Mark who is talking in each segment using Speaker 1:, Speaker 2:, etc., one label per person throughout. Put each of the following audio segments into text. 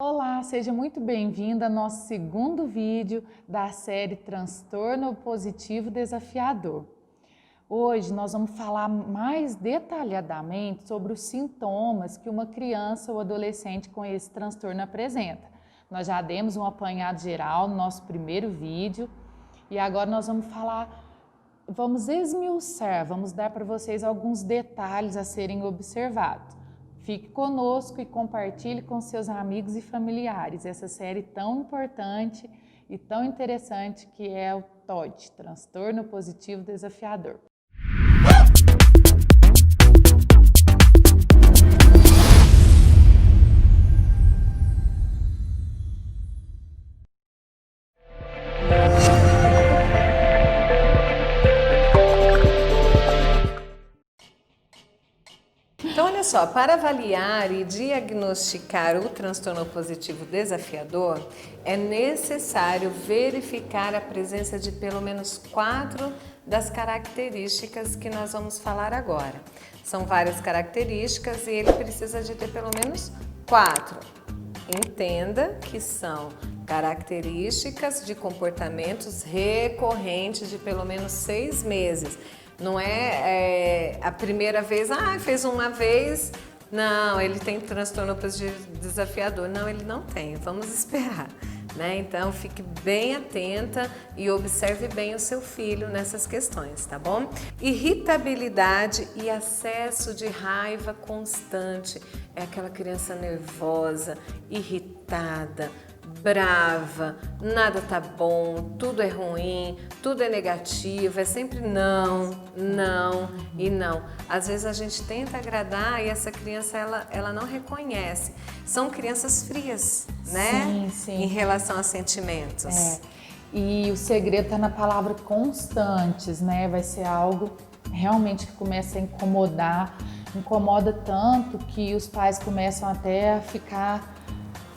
Speaker 1: Olá, seja muito bem-vinda ao nosso segundo vídeo da série Transtorno Positivo Desafiador. Hoje nós vamos falar mais detalhadamente sobre os sintomas que uma criança ou adolescente com esse transtorno apresenta. Nós já demos um apanhado geral no nosso primeiro vídeo e agora nós vamos esmiuçar, vamos dar para vocês alguns detalhes a serem observados. Fique conosco e compartilhe com seus amigos e familiares essa série tão importante e tão interessante que é o TOD, Transtorno Positivo Desafiador.
Speaker 2: Então, olha só, para avaliar e diagnosticar o transtorno positivo desafiador, é necessário verificar a presença de pelo menos 4 das características que nós vamos falar agora. São várias características e ele precisa de ter pelo menos 4. Entenda que são características de comportamentos recorrentes de pelo menos 6 meses. Não é a primeira vez, fez uma vez, não, ele tem transtorno positivo desafiador. Não, ele não tem, vamos esperar, né? Então, fique bem atenta e observe bem o seu filho nessas questões, tá bom? Irritabilidade e acesso de raiva constante. É aquela criança nervosa, irritada, brava, nada tá bom, tudo é ruim, tudo é negativo, é sempre não, não e não. Às vezes a gente tenta agradar e essa criança ela não reconhece. São crianças frias, né?
Speaker 1: Sim, sim.
Speaker 2: Em relação a sentimentos.
Speaker 1: E o segredo está na palavra constantes, né? Vai ser algo realmente que começa a incomoda tanto que os pais começam até a ficar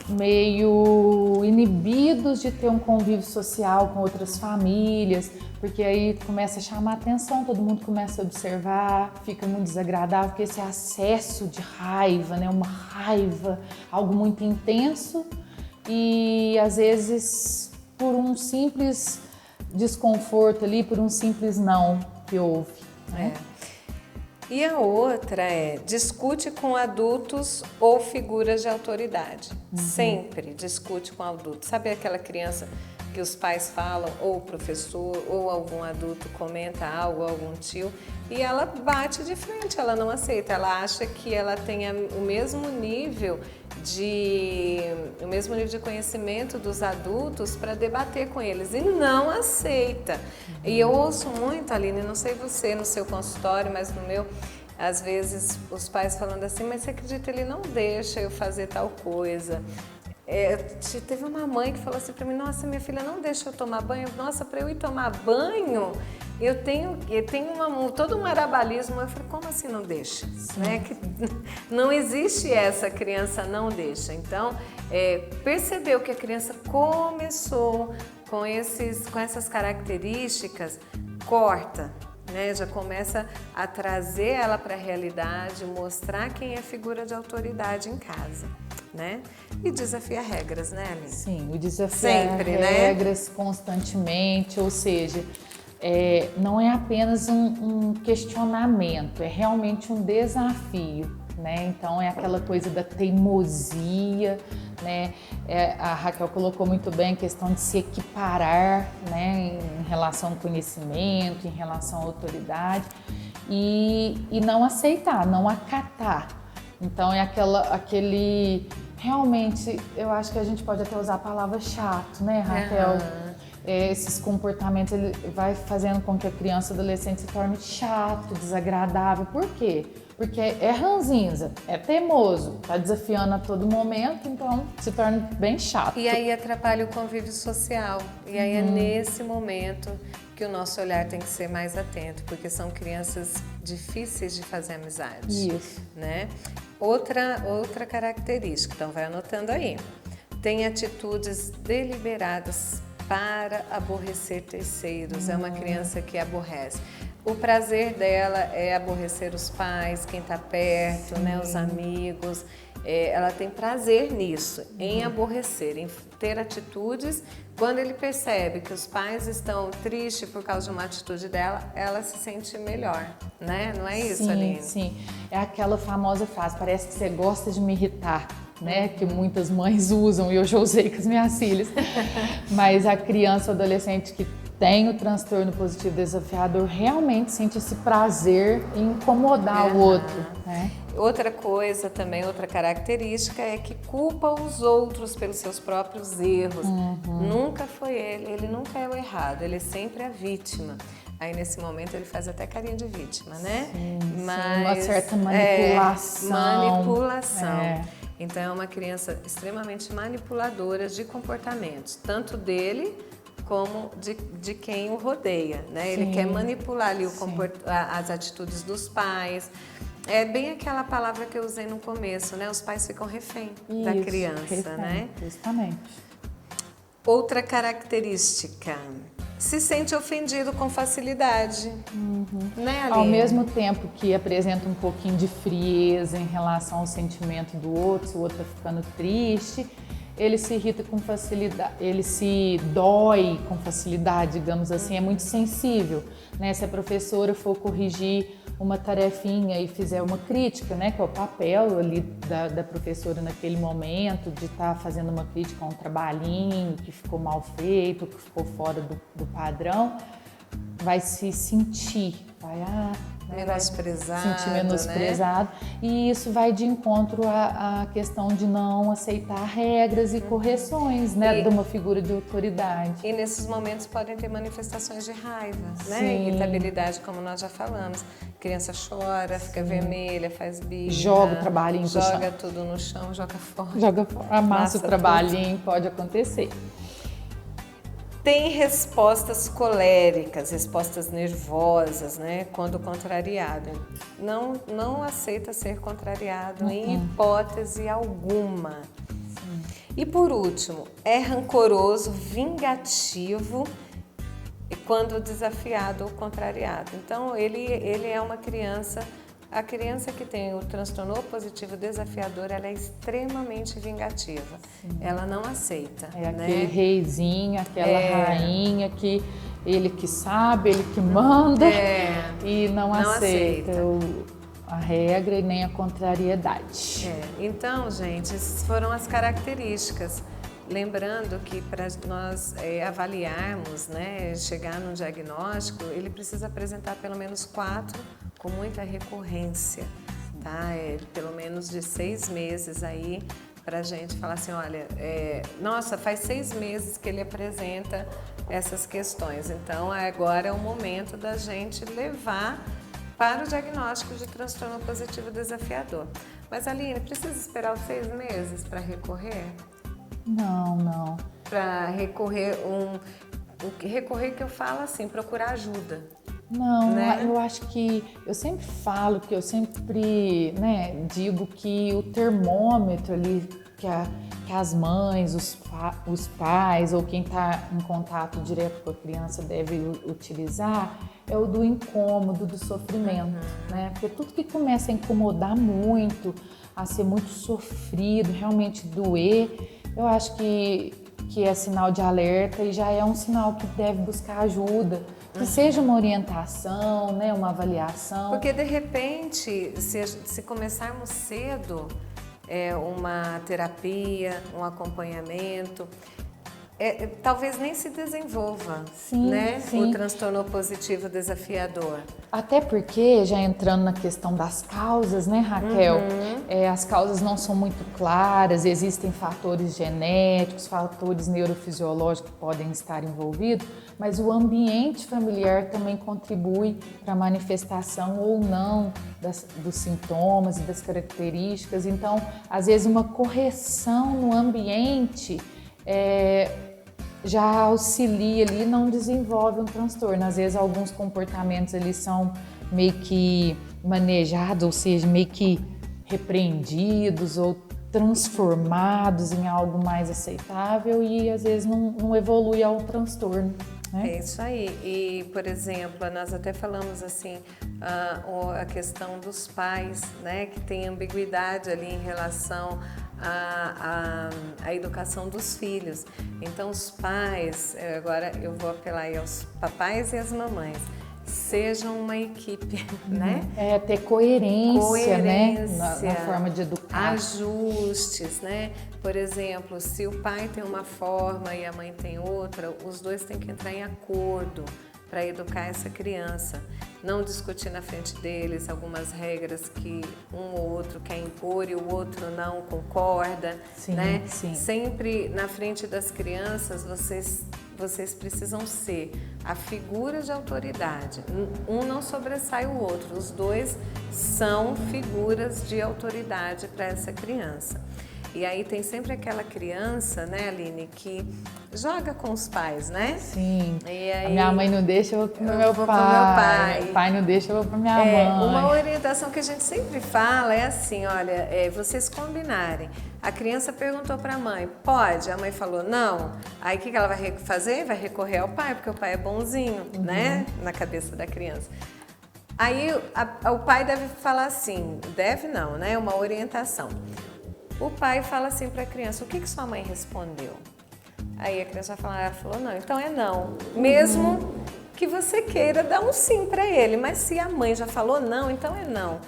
Speaker 1: meio inibidos de ter um convívio social com outras famílias, porque aí começa a chamar atenção, todo mundo começa a observar, fica muito desagradável, porque esse acesso de raiva, né, uma raiva, algo muito intenso e às vezes por um simples desconforto ali, por um simples não que houve, né?
Speaker 2: E a outra é, discute com adultos ou figuras de autoridade. Sempre discute com adultos. Sabe aquela criança que os pais falam, ou o professor, ou algum adulto comenta algo, algum tio, e ela bate de frente, ela não aceita, ela acha que ela tenha o mesmo nível de conhecimento dos adultos para debater com eles e não aceita. E eu ouço muito, Aline, não sei você no seu consultório, mas no meu, às vezes os pais falando assim, mas você acredita, ele não deixa eu fazer tal coisa. Teve uma mãe que falou assim para mim, nossa, minha filha não deixa eu tomar banho. Nossa, para eu ir tomar banho, eu tenho todo um arabalismo. Eu falei, como assim não deixa? Né? Que não existe essa criança não deixa. Então, percebeu que a criança começou com essas características, corta. Né, já começa a trazer ela para a realidade, mostrar quem é figura de autoridade em casa, né? E desafia regras, né, Aline?
Speaker 1: Sim, o desafiar regras, né? Constantemente, ou seja, não é apenas um questionamento, é realmente um desafio, né? Então é aquela coisa da teimosia, né? A Raquel colocou muito bem a questão de se equiparar, né? Em relação ao conhecimento, em relação à autoridade e não aceitar, não acatar. Então é aquele realmente, eu acho que a gente pode até usar a palavra chato, né, Raquel? Esses comportamentos, ele vai fazendo com que a criança e adolescente se torne chato, desagradável. Por quê? Porque é ranzinza, é teimoso, tá desafiando a todo momento, então se torna bem chato.
Speaker 2: E aí atrapalha o convívio social. E aí é nesse momento que o nosso olhar tem que ser mais atento, porque são crianças difíceis de fazer amizade.
Speaker 1: Isso.
Speaker 2: Né? Outra característica, então vai anotando aí. Tem atitudes deliberadas para aborrecer terceiros. É uma criança que aborrece. O prazer dela é aborrecer os pais, quem está perto, né, os amigos. ela tem prazer nisso, em aborrecer, em ter atitudes. Quando ele percebe que os pais estão tristes por causa de uma atitude dela, ela se sente melhor, né? Não é isso, Aline?
Speaker 1: Sim, é aquela famosa frase, parece que você gosta de me irritar, né? Que muitas mães usam e eu já usei com as minhas filhas. Mas a criança ou adolescente que tem o transtorno positivo desafiador realmente sente esse prazer em incomodar o outro, né?
Speaker 2: Outra coisa também, outra característica é que culpa os outros pelos seus próprios erros. Nunca foi ele nunca é o errado, ele é sempre a vítima. Aí nesse momento ele faz até carinha de vítima, né?
Speaker 1: Mas uma certa manipulação.
Speaker 2: Manipulação. Então é uma criança extremamente manipuladora de comportamentos, tanto dele como de quem o rodeia, né? Ele quer manipular ali as atitudes dos pais. É bem aquela palavra que eu usei no começo, né? Os pais ficam refém da criança, né?
Speaker 1: Justamente.
Speaker 2: Outra característica, se sente ofendido com facilidade, né, Aline?
Speaker 1: Ao mesmo tempo que apresenta um pouquinho de frieza em relação ao sentimento do outro, se o outro está ficando triste, ele se irrita com facilidade, ele se dói com facilidade, digamos assim, é muito sensível, né? Se a professora for corrigir uma tarefinha e fizer uma crítica, né, que é o papel ali da professora naquele momento, de estar fazendo uma crítica a um trabalhinho que ficou mal feito, que ficou fora do padrão, vai se sentir, vai sentir menosprezado, né? E isso vai de encontro à questão de não aceitar regras e correções, né, de uma figura de autoridade.
Speaker 2: E nesses momentos podem ter manifestações de raiva, né? Irritabilidade, como nós já falamos. A criança chora, fica vermelha, faz birra,
Speaker 1: joga o trabalhinho,
Speaker 2: joga tudo no chão, joga fora.
Speaker 1: Amassa o trabalhinho, pode acontecer.
Speaker 2: Tem respostas coléricas, respostas nervosas, né, quando contrariado. Não aceita ser contrariado em hipótese alguma. E por último, é rancoroso, vingativo quando desafiado ou contrariado. Então, ele é uma criança... A criança que tem o transtorno positivo desafiador, ela é extremamente vingativa. Ela não aceita.
Speaker 1: É aquele reizinho, aquela rainha que ele que sabe, ele que manda e não aceita a regra e nem a contrariedade.
Speaker 2: Então, gente, essas foram as características. Lembrando que para nós avaliarmos, né, chegar no diagnóstico, ele precisa apresentar pelo menos 4 com muita recorrência, tá? Pelo menos de 6 meses aí, para a gente falar assim, olha, nossa, faz 6 meses que ele apresenta essas questões, então agora é o momento da gente levar para o diagnóstico de transtorno positivo desafiador. Mas, Aline, precisa esperar os 6 meses para recorrer?
Speaker 1: Não.
Speaker 2: Para recorrer recorrer que eu falo assim, procurar ajuda.
Speaker 1: Não,
Speaker 2: né?
Speaker 1: Eu acho que eu sempre falo, que eu sempre, né, digo que o termômetro ali que as mães, os pais ou quem está em contato direto com a criança deve utilizar é o do incômodo, do sofrimento, né? Porque tudo que começa a incomodar muito, a ser muito sofrido, realmente doer, eu acho que é sinal de alerta e já é um sinal que deve buscar ajuda, que seja uma orientação, né, uma avaliação.
Speaker 2: Porque de repente, se começarmos cedo, uma terapia, um acompanhamento, talvez nem se desenvolva, né? O transtorno positivo desafiador.
Speaker 1: Até porque, já entrando na questão das causas, né, Raquel? As causas não são muito claras, existem fatores genéticos, fatores neurofisiológicos que podem estar envolvidos, mas o ambiente familiar também contribui para a manifestação ou não dos sintomas e das características. Então, às vezes, uma correção no ambiente já auxilia ali, não desenvolve um transtorno. Às vezes alguns comportamentos eles são meio que manejados, ou seja, meio que repreendidos ou transformados em algo mais aceitável e às vezes não evolui ao transtorno. né?
Speaker 2: É isso aí. E, por exemplo, nós até falamos assim, a questão dos pais, né, que tem ambiguidade ali em relação à educação dos filhos. Então, os pais, agora eu vou apelar aí aos papais e às mamães, sejam uma equipe, né?
Speaker 1: É ter coerência, né? Na forma de educar.
Speaker 2: Ajustes, né? Por exemplo, se o pai tem uma forma e a mãe tem outra, os dois têm que entrar em acordo para educar essa criança. Não discutir na frente deles algumas regras que um ou outro quer impor e o outro não concorda,
Speaker 1: Sim,
Speaker 2: né?
Speaker 1: sim.
Speaker 2: Sempre na frente das crianças, vocês precisam ser a figura de autoridade. Um não sobressai o outro, os dois são figuras de autoridade para essa criança. E aí tem sempre aquela criança, né, Aline, que joga com os pais, né?
Speaker 1: Sim.
Speaker 2: E aí,
Speaker 1: a minha mãe não deixa, eu vou pro meu
Speaker 2: vou
Speaker 1: pai.
Speaker 2: pro meu pai.
Speaker 1: Meu pai não deixa, eu vou pra minha mãe.
Speaker 2: Uma orientação que a gente sempre fala é assim, olha, vocês combinarem. A criança perguntou para a mãe, pode? A mãe falou, não. Aí o que ela vai fazer? Vai recorrer ao pai, porque o pai é bonzinho, né? Na cabeça da criança. Aí o pai deve falar assim, deve não, né? Uma orientação. O pai fala assim para a criança, o que sua mãe respondeu? Aí a criança vai falar, ela falou não, então é não. Mesmo que você queira dar um sim para ele, mas se a mãe já falou não, então é não.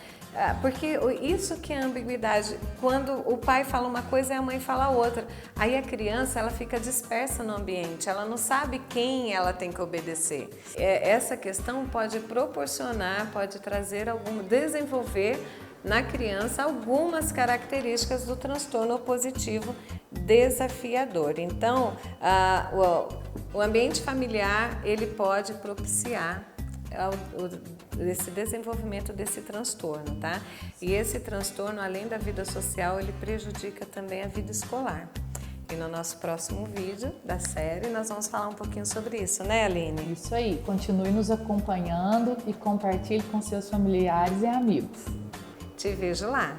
Speaker 2: Porque isso que é a ambiguidade, quando o pai fala uma coisa e a mãe fala outra. Aí a criança, ela fica dispersa no ambiente, ela não sabe quem ela tem que obedecer. Essa questão pode proporcionar, pode trazer desenvolver na criança algumas características do transtorno opositivo desafiador. Então, o ambiente familiar, ele pode propiciar esse desenvolvimento desse transtorno, tá? E esse transtorno, além da vida social, ele prejudica também a vida escolar. E no nosso próximo vídeo da série, nós vamos falar um pouquinho sobre isso, né, Aline?
Speaker 1: Isso aí, continue nos acompanhando e compartilhe com seus familiares e amigos.
Speaker 2: Te vejo lá!